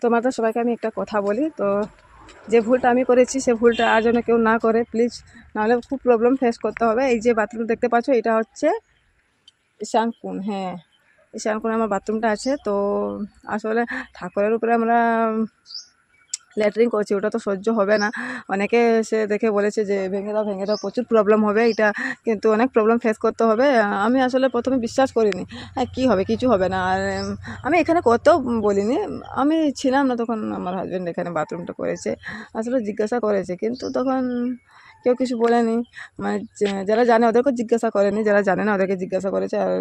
তোমাদের সবাইকে আমি একটা কথা বলি, তো যে ভুলটা আমি করেছি সে ভুলটা আর যেন কেউ না করে প্লিজ, নাহলে খুব প্রবলেম ফেস করতে হবে। এই যে বাথরুম দেখতে পাচ্ছ, এটা হচ্ছে ঈশান কোণ। হ্যাঁ, ঈশান কোণে আমার বাথরুমটা আছে। তো আসলে ঠাকুরের উপরে আমরা ল্যাট্রিন করছি, ওটা তো সহ্য হবে না। অনেকে এসে দেখে বলেছে যে ভেঙে দাও, প্রচুর প্রবলেম হবে এটা, কিন্তু অনেক প্রবলেম ফেস করতে হবে। আমি আসলে প্রথমে বিশ্বাস করিনি, কী হবে, কিছু হবে না। আর আমি এখানে করতেও বলিনি, আমি ছিলাম না তখন, আমার হাজব্যান্ড এখানে বাথরুমটা করেছে। আসলে জিজ্ঞাসা করেছে, কিন্তু তখন কেউ কিছু বলেনি। মানে যারা জানে ওদেরকে জিজ্ঞাসা করেনি, যারা জানে না ওদেরকে জিজ্ঞাসা করেছে। আর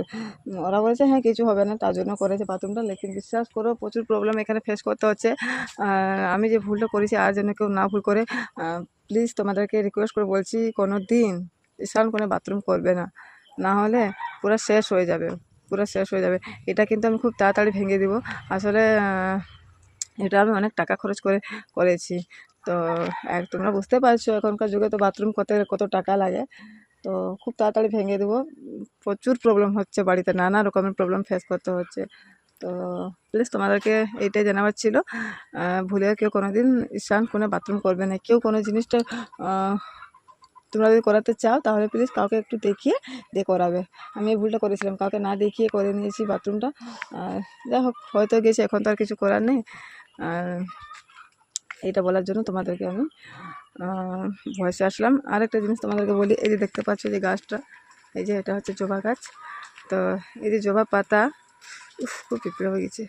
ওরা বলেছে হ্যাঁ কিছু হবে না, তার জন্য করেছে বাথরুমটা। লেকিন বিশ্বাস করো, প্রচুর প্রবলেম এখানে ফেস করতে হচ্ছে। আমি যে ভুলটা করেছি আর যেন কেউ না ভুল করে। প্লিজ তোমাদেরকে রিকোয়েস্ট করে বলছি, কোনো দিন ঈশান কোণে বাথরুম করবে না, না হলে পুরো শেষ হয়ে যাবে, পুরো শেষ হয়ে যাবে। এটা কিন্তু আমি খুব তাড়াতাড়ি ভেঙে দিব। আসলে এটা আমি অনেক টাকা খরচ করে করেছি। তো তোমরা বুঝতে পারছো এখনকার যুগে তো বাথরুম করতে কত টাকা লাগে। তো খুব তাড়াতাড়ি ভেঙে দেবো। প্রচুর প্রবলেম হচ্ছে বাড়িতে, নানা রকমের প্রবলেম ফেস করতে হচ্ছে। তো প্লিজ তোমাদেরকে এইটাই জানাবার ছিল, ভুলেও কেউ কোনো দিন ঈশান কোণে বাথরুম করবে না। কেউ কোনো জিনিসটা তোমরা যদি করাতে চাও তাহলে প্লিজ কাউকে একটু দেখিয়ে দিয়ে করাবে। আমি এই ভুলটা করেছিলাম, কাউকে না দেখিয়ে করে নিয়েছি বাথরুমটা। যাই হোক, হয়তো গেছে, এখন তো আর কিছু করার নেই। আর এইটা বলার জন্য তোমাদেরকে আমি ভয়েসে আসলাম। আরেকটা জিনিস তোমাদেরকে বলি, এই যে দেখতে পাচ্ছ যে গাছটা, এই যে এটা হচ্ছে জবা গাছ। তো এই যে জবা পাতা, খুব পিঁপড়ে হয়ে গেছে।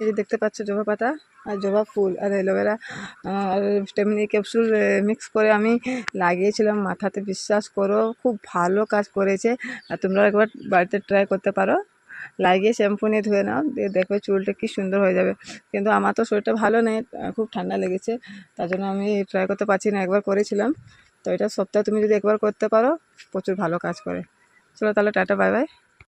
এই যে দেখতে পাচ্ছ জবা পাতা আর জবা ফুল আর অ্যালোভেরা আর ভিটামিন ই ক্যাপসুল মিক্স করে আমি লাগিয়েছিলাম মাথাতে। বিশ্বাস করো খুব ভালো কাজ করেছে। আর তোমরা একবার বাড়িতে ট্রাই করতে পারো, লাগিয়ে শ্যাম্পু নিয়ে ধুয়ে নাও, দিয়ে দেখবে চুলটা কি সুন্দর হয়ে যাবে। কিন্তু আমার তো শরীরটা ভালো নেই, খুব ঠান্ডা লেগেছে, তার জন্য আমি ট্রাই করতে পারছি না। একবার করেছিলাম, তো এটা সপ্তাহে তুমি যদি একবার করতে পারো প্রচুর ভালো কাজ করে। চলো তাহলে টাটা, বাই বাই।